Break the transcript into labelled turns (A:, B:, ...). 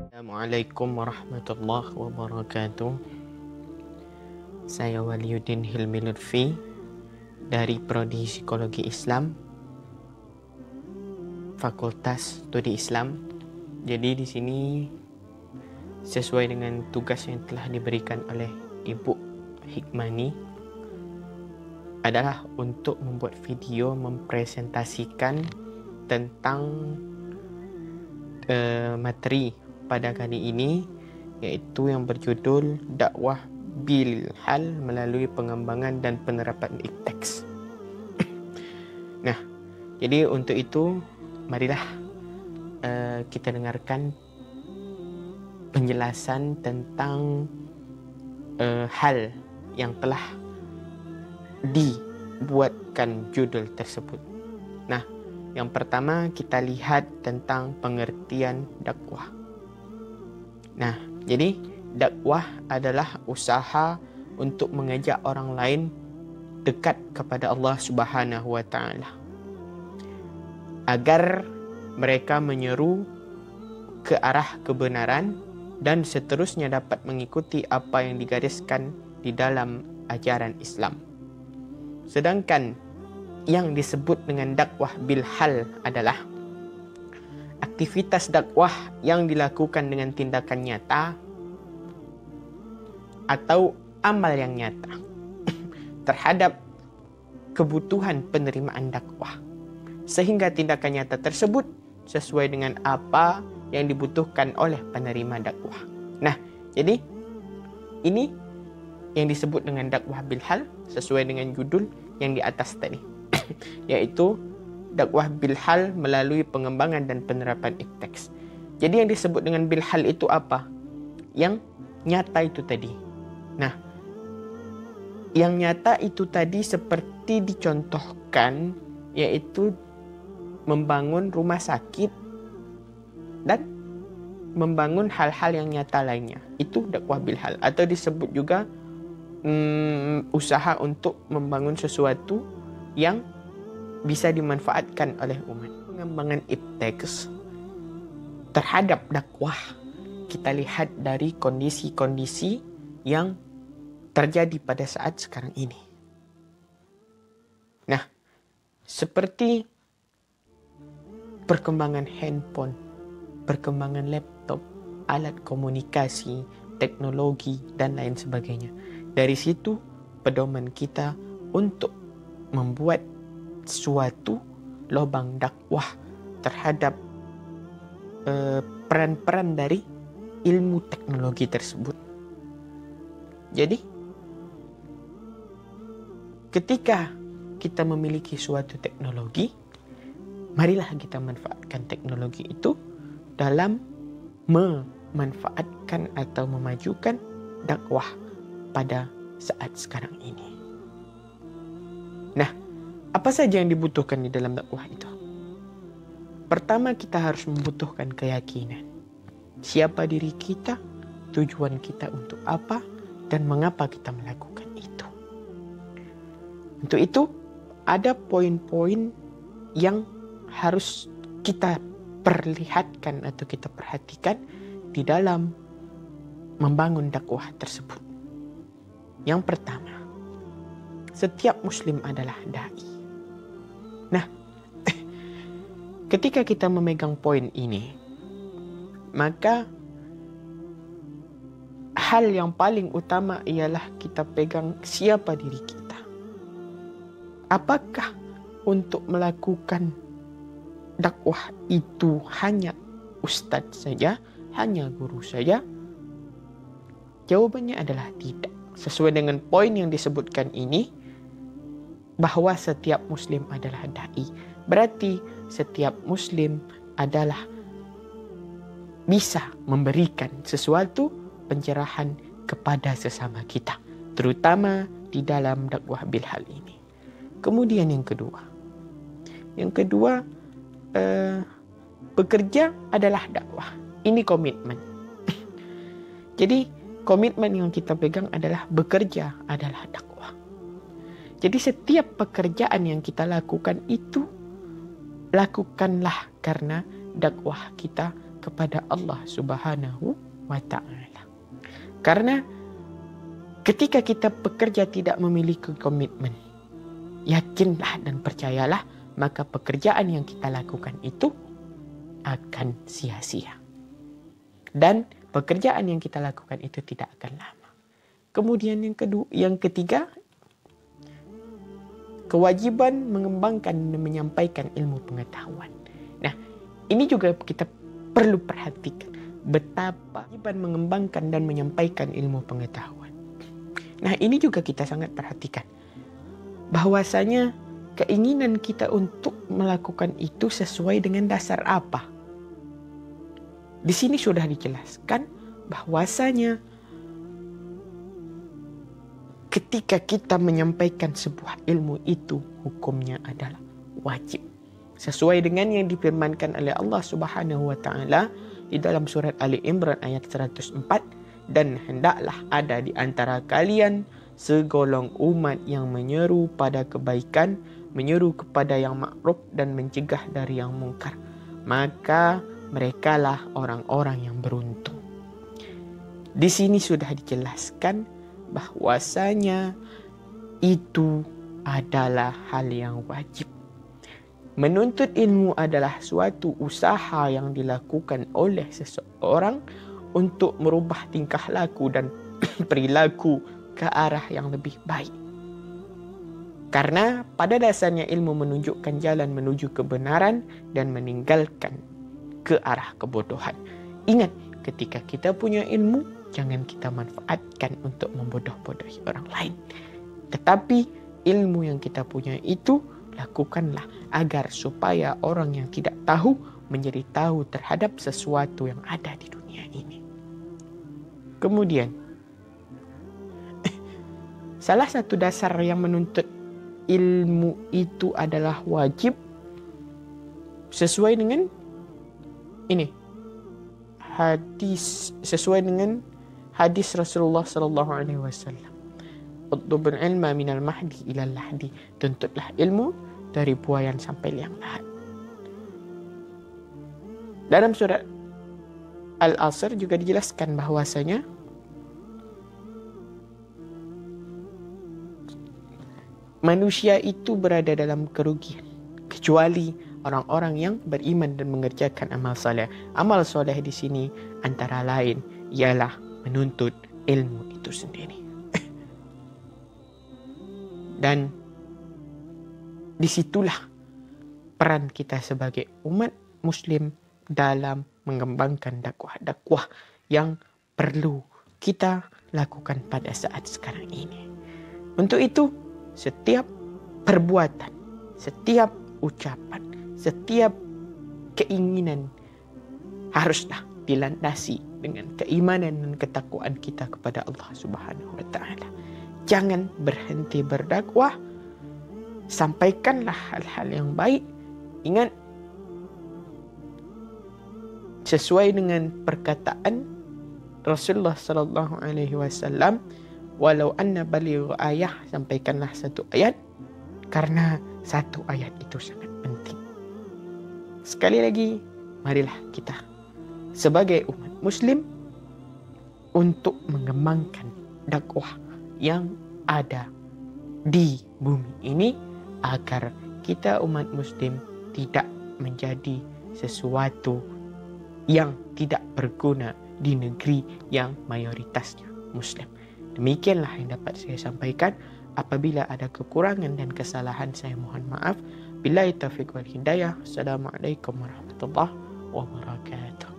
A: Assalamualaikum warahmatullahi wabarakatuh. Saya Waliuddin Hilmi Lutfi dari Prodi Psikologi Islam, Fakultas Studi Islam. Jadi di sini sesuai dengan tugas yang telah diberikan oleh Ibu Hikmani adalah untuk membuat video mempresentasikan tentang materi pada kali ini, yaitu yang berjudul dakwah bil hal melalui pengembangan dan penerapan ipteks. Nah, jadi untuk itu marilah kita dengarkan penjelasan tentang hal yang telah dibuatkan judul tersebut. Nah, yang pertama kita lihat tentang pengertian dakwah. Nah, jadi dakwah adalah usaha untuk mengajak orang lain dekat kepada Allah Subhanahu wa taala, agar mereka menyeru ke arah kebenaran dan seterusnya dapat mengikuti apa yang digariskan di dalam ajaran Islam. Sedangkan yang disebut dengan dakwah bil hal adalah aktivitas dakwah yang dilakukan dengan tindakan nyata atau amal yang nyata terhadap kebutuhan penerimaan dakwah, sehingga tindakan nyata tersebut sesuai dengan apa yang dibutuhkan oleh penerima dakwah. Nah, jadi ini yang disebut dengan dakwah bil hal sesuai dengan judul yang di atas tadi yaitu dakwah bil hal melalui pengembangan dan penerapan ipteks. Jadi yang disebut dengan bil hal itu apa? Yang nyata itu tadi. Nah, yang nyata itu tadi seperti dicontohkan, yaitu membangun rumah sakit dan membangun hal-hal yang nyata lainnya. Itu dakwah bil hal, atau disebut juga usaha untuk membangun sesuatu yang bisa dimanfaatkan oleh umat. Pengembangan ipteks terhadap dakwah kita lihat dari kondisi-kondisi yang terjadi pada saat sekarang ini. Nah, seperti perkembangan handphone, perkembangan laptop, alat komunikasi, teknologi, dan lain sebagainya. Dari situ pedoman kita untuk membuat suatu lubang dakwah terhadap peran-peran dari ilmu teknologi tersebut. Jadi, ketika kita memiliki suatu teknologi, marilah kita manfaatkan teknologi itu dalam memanfaatkan atau memajukan dakwah pada saat sekarang ini. Nah, apa saja yang dibutuhkan di dalam dakwah itu? Pertama, kita harus membutuhkan keyakinan. Siapa diri kita, tujuan kita untuk apa, dan mengapa kita melakukan itu. Untuk itu, ada poin-poin yang harus kita perlihatkan atau kita perhatikan di dalam membangun dakwah tersebut. Yang pertama, setiap muslim adalah dai. Nah, ketika kita memegang poin ini, maka hal yang paling utama ialah kita pegang siapa diri kita. Apakah untuk melakukan dakwah itu hanya ustadz saja, hanya guru saja? Jawabannya adalah tidak. Sesuai dengan poin yang disebutkan ini, bahwa setiap muslim adalah dai. Berarti setiap muslim adalah bisa memberikan sesuatu pencerahan kepada sesama kita, terutama di dalam dakwah bil hal ini. Kemudian yang kedua, bekerja adalah dakwah. Ini komitmen. Jadi komitmen yang kita pegang adalah bekerja adalah dakwah. Jadi setiap pekerjaan yang kita lakukan itu, lakukanlah karena dakwah kita kepada Allah Subhanahu wa Ta'ala. Karena ketika kita bekerja tidak memiliki komitmen, yakinlah dan percayalah, maka pekerjaan yang kita lakukan itu akan sia-sia. Dan pekerjaan yang kita lakukan itu tidak akan lama. Kemudian yang ketiga, kewajiban mengembangkan dan menyampaikan ilmu pengetahuan. Nah, ini juga kita perlu perhatikan betapa kewajiban mengembangkan dan menyampaikan ilmu pengetahuan. Nah, ini juga kita sangat perhatikan. Bahwasanya keinginan kita untuk melakukan itu sesuai dengan dasar apa? Di sini sudah dijelaskan bahwasanya ketika kita menyampaikan sebuah ilmu itu, hukumnya adalah wajib. Sesuai dengan yang difirmankan oleh Allah Subhanahu wa Ta'ala di dalam surat Ali Imran ayat 104, dan hendaklah ada di antara kalian segolong umat yang menyeru pada kebaikan, menyeru kepada yang makruf dan mencegah dari yang mungkar. Maka merekalah orang-orang yang beruntung. Di sini sudah dijelaskan bahwasanya itu adalah hal yang wajib. Menuntut ilmu adalah suatu usaha yang dilakukan oleh seseorang untuk merubah tingkah laku dan perilaku ke arah yang lebih baik. Karena pada dasarnya ilmu menunjukkan jalan menuju kebenaran dan meninggalkan ke arah kebodohan. Ingat, ketika kita punya ilmu, jangan kita manfaatkan untuk membodoh-bodohi orang lain. Tetapi ilmu yang kita punya itu, lakukanlah agar supaya orang yang tidak tahu menjadi tahu terhadap sesuatu yang ada di dunia ini. Kemudian, salah satu dasar yang menuntut ilmu itu adalah wajib sesuai dengan ini hadis, sesuai dengan hadis Rasulullah sallallahu alaihi wasallam. Utlubul ilma minal mahdi ilal lahdi. Tuntutlah ilmu dari buayan sampai liang lahat. Dalam surat Al-Asr juga dijelaskan bahwasanya manusia itu berada dalam kerugian kecuali orang-orang yang beriman dan mengerjakan amal soleh. Amal soleh di sini antara lain ialah menuntut ilmu itu sendiri. Dan disitulah peran kita sebagai umat muslim dalam mengembangkan dakwah-dakwah yang perlu kita lakukan pada saat sekarang ini. Untuk itu, setiap perbuatan, setiap ucapan, setiap keinginan haruslah dilandasi dengan keimanan dan ketakwaan kita kepada Allah Subhanahu wa Ta'ala. Jangan berhenti berdakwah, sampaikanlah hal-hal yang baik. Ingat, sesuai dengan perkataan Rasulullah sallallahu alaihi wasallam, walau anna balighu ayah, sampaikanlah satu ayat, karena satu ayat itu sangat penting. Sekali lagi, marilah kita sebagai umat muslim untuk mengembangkan dakwah yang ada di bumi ini agar kita umat muslim tidak menjadi sesuatu yang tidak berguna di negeri yang mayoritasnya muslim. Demikianlah yang dapat saya sampaikan. Apabila ada kekurangan dan kesalahan, saya mohon maaf. Billahi taufiq wal hidayah. Assalamualaikum warahmatullahi wabarakatuh.